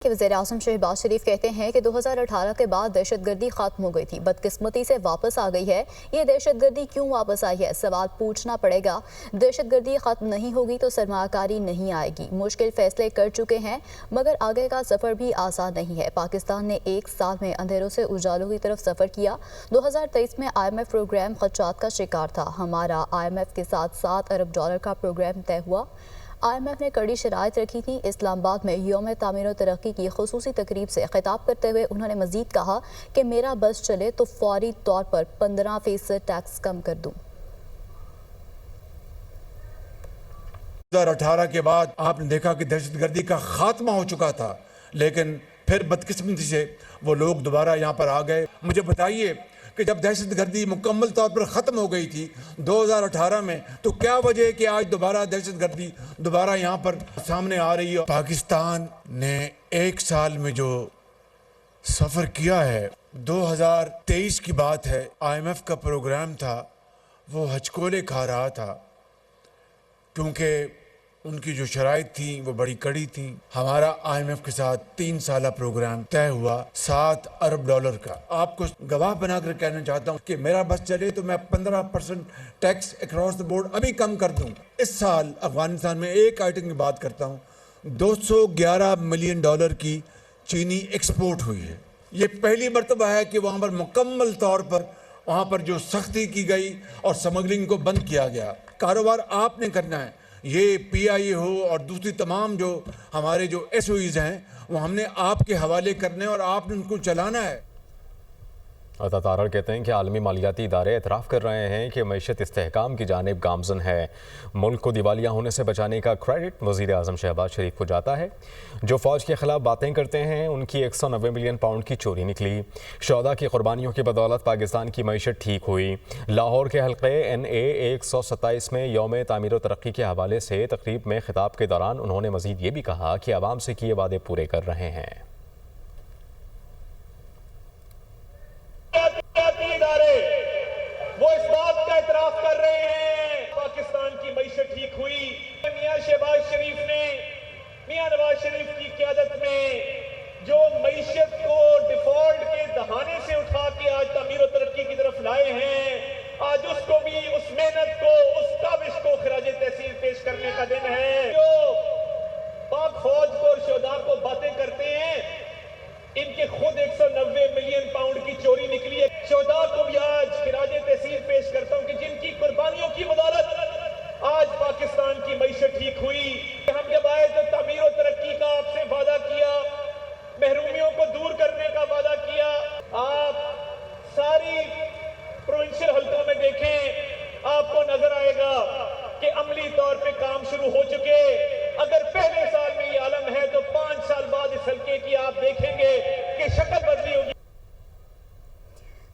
کہ وزیراعظم شہباز شریف کہتے ہیں کہ 2018 کے بعد دہشت گردی ختم ہو گئی تھی، بدقسمتی سے واپس آ گئی ہے۔ یہ دہشت گردی کیوں واپس آئی ہے؟ سوال پوچھنا پڑے گا۔ دہشت گردی ختم نہیں ہوگی تو سرمایہ کاری نہیں آئے گی۔ مشکل فیصلے کر چکے ہیں مگر آگے کا سفر بھی آسان نہیں ہے۔ پاکستان نے ایک سال میں اندھیروں سے اجالوں کی طرف سفر کیا۔ 2023 میں IMF پروگرام خدشات کا شکار تھا۔ ہمارا IMF کے ساتھ $7 ارب کا پروگرام طے ہوا۔ IMF نے کڑی شرائط رکھی تھی۔ اسلام آباد میں یوم تعمیر و ترقی کی خصوصی تقریب سے خطاب کرتے ہوئے انہوں نے مزید کہا کہ میرا بس چلے تو فوری طور پر 15% ٹیکس کم کر دوں۔ 2018 کے بعد آپ نے دیکھا کہ دہشت گردی کا خاتمہ ہو چکا تھا، لیکن پھر بدقسمتی سے وہ لوگ دوبارہ یہاں پر آ گئے۔ مجھے بتائیے کہ جب دہشت گردی مکمل طور پر ختم ہو گئی تھی 2018 میں، تو کیا وجہ ہے کہ آج دوبارہ دہشت گردی دوبارہ یہاں پر سامنے آ رہی ہے؟ پاکستان نے ایک سال میں جو سفر کیا ہے، 2023 کی بات ہے، IMF کا پروگرام تھا، وہ ہچکولے کھا رہا تھا کیونکہ ان کی جو شرائط تھیں وہ بڑی کڑی تھیں۔ ہمارا IMF کے ساتھ 3 سالہ پروگرام طے ہوا $7 ارب کا۔ آپ کو گواہ بنا کر کہنا چاہتا ہوں کہ میرا بس چلے تو میں 15% ٹیکس اکراس دا بورڈ ابھی کم کر دوں۔ اس سال افغانستان میں ایک آئٹم کی بات کرتا ہوں، $211 ملین کی چینی ایکسپورٹ ہوئی ہے۔ یہ پہلی مرتبہ ہے کہ وہاں پر مکمل طور پر وہاں پر جو سختی کی گئی اور سمگلنگ کو بند کیا گیا۔ کاروبار آپ نے کرنا ہے، یہ PIA ہو اور دوسری تمام جو ہمارے جو SOEs ہیں وہ ہم نے آپ کے حوالے کرنے اور آپ نے ان کو چلانا ہے۔ عطا تارڑ کہتے ہیں کہ عالمی مالیاتی ادارے اعتراف کر رہے ہیں کہ معیشت استحکام کی جانب گامزن ہے۔ ملک کو دیوالیہ ہونے سے بچانے کا کریڈٹ وزیر اعظم شہباز شریف کو جاتا ہے۔ جو فوج کے خلاف باتیں کرتے ہیں ان کی 190 ملین پاؤنڈ کی چوری نکلی۔ شہداء کی قربانیوں کی بدولت پاکستان کی معیشت ٹھیک ہوئی۔ لاہور کے حلقے NA 127 میں یوم تعمیر و ترقی کے حوالے سے تقریب میں خطاب کے دوران انہوں نے مزید یہ بھی کہا کہ عوام سے کیے وعدے پورے کر رہے ہیں۔ وہ اس بات کا اعتراف کر رہے ہیں پاکستان کی معیشت ٹھیک ہوئی۔ میاں شہباز شریف نے میاں نواز شریف کی قیادت میں جو معیشت کو ڈیفالٹ کے دہانے سے اٹھا کے آج تعمیر و ترقی کی طرف لائے ہیں، آج اس کو بھی، اس محنت کو، اس کاوش کو خراج تحسین پیش کرنے کا دن ہے۔ جو پاک فوج کو اور شہداء کو باتیں کرتے ہیں، ان کے خود 190 ملین پاؤنڈ کی چوری نکلی ہے۔ شہداء کو بھی آج خراج تحسین پیش کرتا ہوں کہ جن کی قربانیوں کی بدولت آج پاکستان کی معیشت ٹھیک ہوئی۔ ہم جب آئے تو تعمیر و ترقی کا آپ سے وعدہ کیا، محرومیوں کو دور کرنے کا وعدہ کیا۔ آپ ساری پروونشل حلقوں میں دیکھیں، آپ کو نظر آئے گا کہ عملی طور پہ کام شروع ہو چکے۔ اگر پہلے سال میں یہ عالم ہے تو 5 سال بعد اس حلقے کی آپ دیکھیں گے کہ شکل بدلی ہوگی۔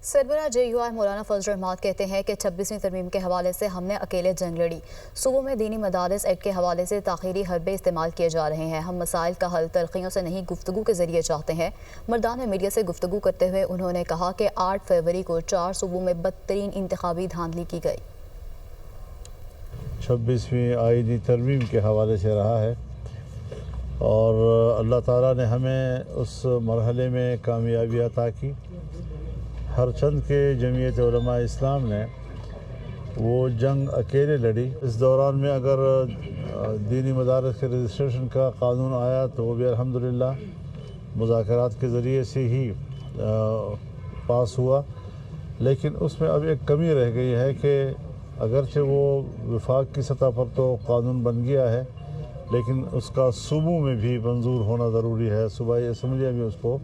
سربراہ JUI مولانا فضل الرحمان کہتے ہیں کہ 26ویں ترمیم کے حوالے سے ہم نے اکیلے جنگ لڑی۔ صوبوں میں دینی مدارس ایکٹ کے حوالے سے تاخیری حربے استعمال کیے جا رہے ہیں۔ ہم مسائل کا حل تلخیوں سے نہیں، گفتگو کے ذریعے چاہتے ہیں۔ مردان میں میڈیا سے گفتگو کرتے ہوئے انہوں نے کہا کہ 8 فروری کو 4 صوبوں میں بدترین انتخابی دھاندلی کی گئی۔ 26ویں آئینی ترمیم کے حوالے سے رہا ہے اور اللہ تعالیٰ نے ہمیں اس مرحلے میں کامیابی عطا کی۔ ہر چند کے جمعیت علماء اسلام نے وہ جنگ اکیلے لڑی۔ اس دوران میں اگر دینی مدارس کے رجسٹریشن کا قانون آیا تو وہ بھی الحمدللہ مذاکرات کے ذریعے سے ہی پاس ہوا، لیکن اس میں اب ایک کمی رہ گئی ہے کہ اگرچہ وہ وفاق کی سطح پر تو قانون بن گیا ہے، لیکن اس کا صوبوں میں بھی منظور ہونا ضروری ہے۔ صوبائی اسمبلیاں بھی اس کو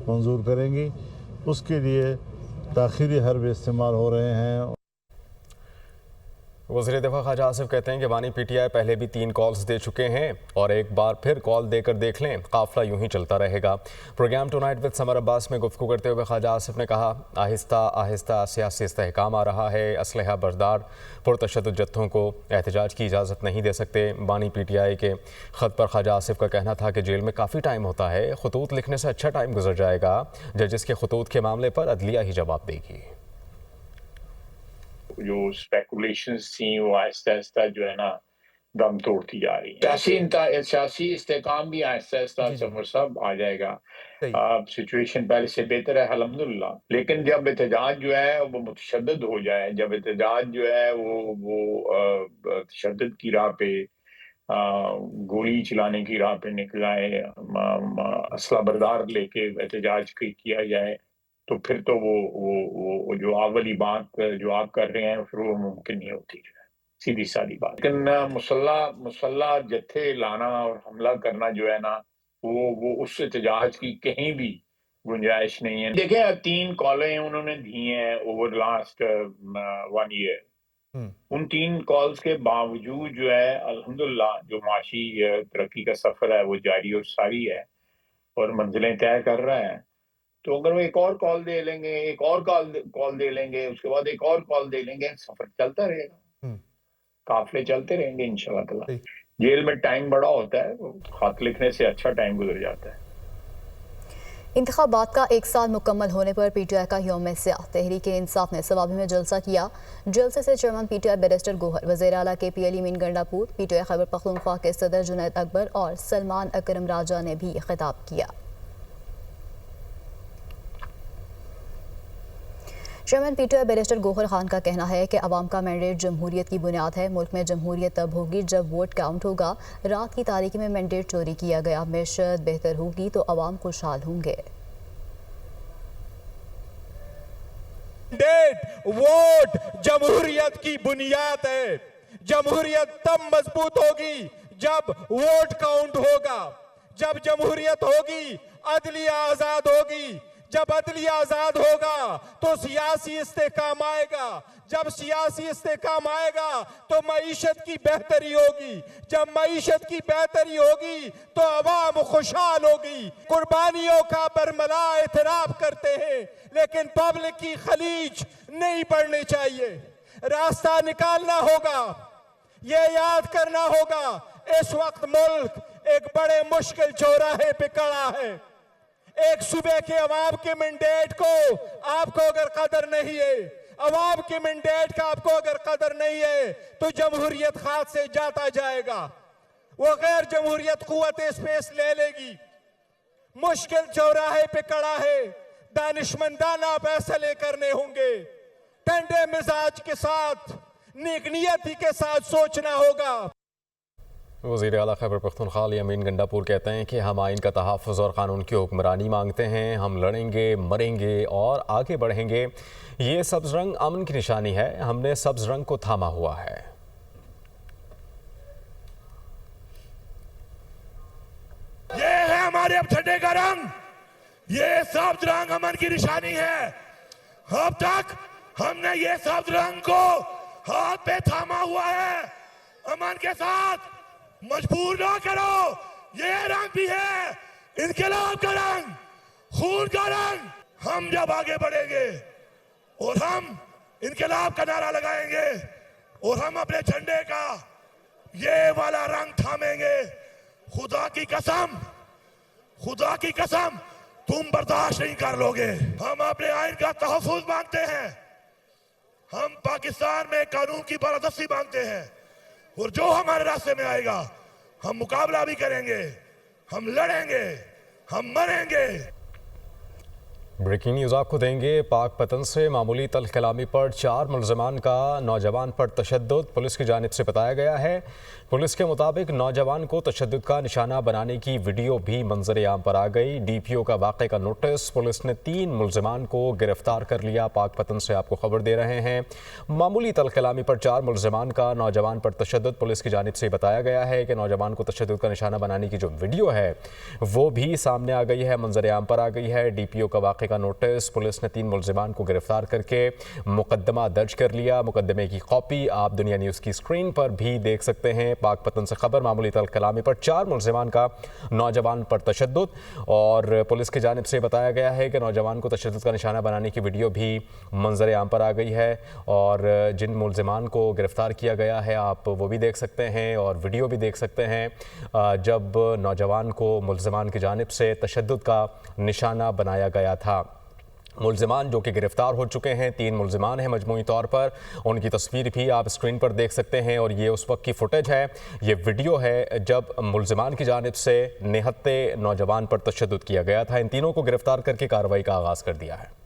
منظور کریں گی، اس کے لیے تاخیری حربے استعمال ہو رہے ہیں۔ وزیر دفاع خواجہ آصف کہتے ہیں کہ بانی PTI پہلے بھی 3 کالز دے چکے ہیں اور ایک بار پھر کال دے کر دیکھ لیں، قافلہ یوں ہی چلتا رہے گا۔ پروگرام ٹو نائٹ وتھ سمر عباس میں گفتگو کرتے ہوئے خواجہ آصف نے کہا آہستہ آہستہ سیاسی استحکام آ رہا ہے، اسلحہ بردار پرتشدد جتھوں کو احتجاج کی اجازت نہیں دے سکتے۔ بانی PTI کے خط پر خواجہ آصف کا کہنا تھا کہ جیل میں کافی ٹائم ہوتا ہے، خطوط لکھنے سے اچھا ٹائم گزر جائے گا، ججز کے خطوط کے معاملے پر عدلیہ ہی جواب دے گی۔ جو اسپیکولیشنز تھیں وہ آہستہ آہستہ جو ہے نا दम तोड़ती जा रही है। सियासी इस्तेकाम भी आहिस्ता आहिस्ता सफर सब आ जाएगा। सिचुएशन पहले से बेहतर है अल्हम्दुलिल्लाह, लेकिन जब एहतजाज जो है वो मुतशद्दिद हो जाए, जब एहतजाज जो है वो तशद्दुद की राह पे, गोली चलाने की राह पे निकल आए, असला बरदार लेके एहतजाज किया जाए, तो फिर तो वो जो अवली बात जो आप कर रहे हैं फिर वो मुमकिन नहीं होती है, सीधी सादी बात। लेकिन मुसल्ला जत्थे लाना और हमला करना जो है ना, वो उस एहतजाज की कहीं भी गुंजाइश नहीं है। देखें, 3 कॉलें उन्होंने दी हैं ओवर लास्ट 1 ईयर। उन 3 कॉल्स के बावजूद जो है अल्हम्दुलिल्लाह जो माशी तरक्की का सफर है वो जारी और सारी है और मंजिलें तय कर रहा है। तो अगर वो एक और कॉल दे लेंगे, एक और कॉल दे लेंगे, उसके बाद एक और कॉल दे लेंगे, सफर चलता रहेगा, काफिले चलते रहेंगे इंशाल्लाह ताला। जेल में टाइम बड़ा होता है, खत लिखने से अच्छा टाइम गुजर जाता है। इंतखाबात का 1 साल मुकम्मल होने पर पीटीआई का यौम स्याह तहरीक इंसाफ ने सवाबी में जलसा किया। जलसे से चेयरमैन पीटीआई बैरिस्टर गोहर, वज़ीर आला KPL अमीन गंडापुर, पीटीआई खैबर पख्तूनख्वा के सदर जुनैद अकबर और सलमान अकरम राजा ने भी खिताब किया। Chairman PTI barrister Gohar Khan का कहना है कि अवाम का मैंडेट जमहूरियत की बुनियाद है। मुल्क में जमहूरियत तब होगी जब वोट काउंट होगा। रात की तारीकी में मैंडेट चोरी किया गया। मैशत बेहतर होगी तो अवाम खुशहाल होंगे। मैंडेट वोट जमहूरियत की बुनियाद है। जमहूरियत तब मजबूत होगी जब वोट काउंट होगा। जब जमहूरियत होगी अदलिया आजाद होगी। जब अदलिया आजाद होगा तो सियासी इस्तेकाम आएगा। जब सियासी इस्तेकाम आएगा तो मईशत की बेहतरी होगी। जब मईशत की बेहतरी होगी तो अवाम खुशहाल होगी। कुर्बानियों का बरमला एतराफ करते हैं, लेकिन पब्लिक की खलीज नहीं पड़नी चाहिए। रास्ता निकालना होगा, ये याद करना होगा इस वक्त मुल्क एक बड़े मुश्किल चौराहे पे खड़ा है। एक सूबे के अवाम के मैंडेट को आपको अगर कदर नहीं है, अवाम के मैंडेट का आपको अगर कदर नहीं है, तो जमहूरियत हाथ से जाता जाएगा। वो गैर जमहूरियत कुव्वत स्पेस ले लेगी। मुश्किल चौराहे पे खड़ा है, दानिशमंदाना फैसले करने होंगे। ठंडे मिजाज के साथ, नेक नियती के साथ सोचना होगा। वज़ीर आला खैबर पख्तूनख्वा अमीन गंडापुर कहते हैं कि हम आइन का तहफ़्फ़ुज़ और क़ानून की हुक्मरानी मांगते हैं। हम लड़ेंगे, मरेंगे और आगे बढ़ेंगे। ये सब्ज़ रंग अमन की निशानी है। हमने सब्ज़ रंग को थामा हुआ है। ये है हमारे अब झंडे का रंग। ये सब्ज़ रंग अमन की निशानी है। अब तक हमने ये सब्ज़ रंग को हाथ पे थामा हुआ है। अमन के साथ मजबूर ना करो। ये रंग भी है इनकलाब का रंग, खून का रंग। हम जब आगे बढ़ेंगे और हम इनकलाब का नारा लगाएंगे और हम अपने झंडे का ये वाला रंग थामेंगे, खुदा की कसम, खुदा की कसम तुम बर्दाश्त नहीं कर लोगे। हम अपने आइन का तहफ़्फ़ुज़ मांगते हैं। हम पाकिस्तान में कानून की बालादस्ती मांगते हैं और जो हमारे रास्ते में आएगा हम मुकाबला भी करेंगे, हम लड़ेंगे, हम मरेंगे। ब्रेकिंग न्यूज़ आपको देंगे। पाक पतन से मामूली तल कलामी पर 4 मुलज़मान का नौजवान पर तशद्दुद पुलिस की जानिब से बताया गया है। पुलिस के मुताबिक नौजवान को तशद्दुद का निशाना बनाने की वीडियो भी मंजर आम पर आ गई। DPO का वाक़े का नोटिस। पुलिस ने 3 मुलज़मान को गिरफ्तार कर लिया। पाक पतन से आपको खबर दे रहे हैं। मामूली तल कलामी पर 4 मुलज़मान का नौजवान पर तशद्दुद पुलिस की जानिब से बताया गया है कि नौजवान को तशद्दुद का निशाना बनाने की जो वीडियो है वो भी सामने आ गई है, मंजर आम पर आ गई है। DPO का वाक़े का नोटिस। पुलिस ने 3 मुलज़मान को गिरफ्तार करके मुकदमा दर्ज कर लिया। मुकदमे की कॉपी आप दुनिया न्यूज़ की स्क्रीन पर भी देख सकते हैं। पाक पतन से खबर। मामूली तल कलामी पर 4 मुलज़मान का नौजवान पर तशद्दुद, और पुलिस की जानिब से बताया गया है कि नौजवान को तशद्दुद का निशाना बनाने की वीडियो भी मंजर आम पर आ गई है। और जिन मुलज़मान को गिरफ्तार किया गया है आप वो भी देख सकते हैं और वीडियो भी देख सकते हैं जब नौजवान को मुलज़मान की जानिब से तशद्दुद का निशाना बनाया गया था। मुलजिमान जो कि गिरफ्तार हो चुके हैं, 3 मुलजिमान हैं मजमूई तौर पर, उनकी तस्वीर भी आप स्क्रीन पर देख सकते हैं और ये उस वक्त की फुटेज है, ये वीडियो है जब मुलजिमान की जानिब से निहत्ते नौजवान पर तशद्दुद किया गया था। इन तीनों को गिरफ्तार करके कार्रवाई का आगाज़ कर दिया है।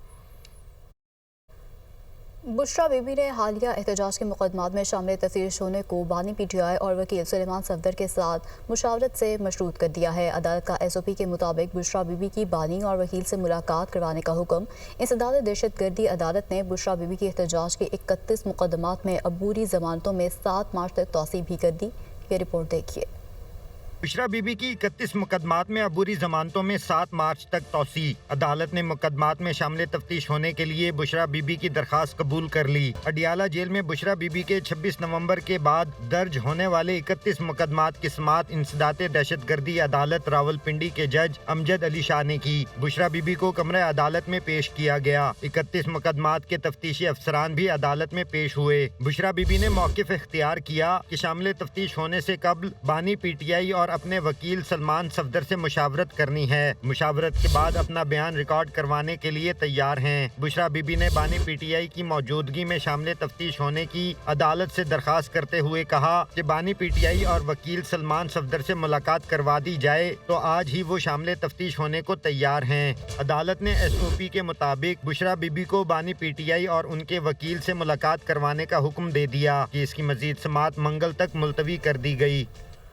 बुशरा बीबी ने हालिया एहतजाज के मुकदमात में शामिल तफ्तीश होने को बानी PTI और वकील सुलेमान सफदर के साथ मुशावरत से मशरूत कर दिया है। अदालत का SOP के मुताबिक बुशरा बीबी की बानी और वकील से मुलाकात करवाने का हुक्म इंसदाद दहशत गर्दी अदालत ने बुशरा बीबी की एहतजाज के 31 मुकदमात में अबूरी जमानतों में 7 मार्च तक तौसी भी कर दी। ये रिपोर्ट देखिए। बुशरा बीबी की 31 मुकदमात में अबूरी जमानतों में 7 मार्च तक तौसी। अदालत ने मुकदमात में शामिल तफ्तीश होने के लिए बुशरा बीबी की दरखास्त कबूल कर ली। अडियाला जेल में बुशरा बीबी के 26 नवंबर के बाद दर्ज होने वाले 31 मुकदमात की समाअत इंसदाते दहशत गर्दी अदालत रावलपिंडी के जज अमजद अली शाह ने की। बुशरा बीबी को कमरे अदालत में पेश किया गया। 31 मुकदमात के तफ्तीशी अफसरान भी अदालत में पेश हुए। बुशरा बीबी ने मौक़िफ़ इख्तियार किया कि शामिल तफ्तीश होने से कबल बानी PTI और अपने वकील सलमान सफदर से मुशावरत करनी है। मुशावरत के बाद अपना बयान रिकॉर्ड करवाने के लिए तैयार हैं। बुशरा बीबी ने बानी PTI की मौजूदगी में शामिल तफ्तीश होने की अदालत से दरखास्त करते हुए कहा कि बानी PTI और वकील सलमान सफदर से मुलाकात करवा दी जाए तो आज ही वो शामिल तफ्तीश होने को तैयार हैं। अदालत ने SOP के मुताबिक बुशरा बीबी को बानी PTI और उनके वकील से मुलाकात करवाने का हुक्म दे दिया कि इसकी मजीद समाअत मंगल तक मुलतवी कर दी गई।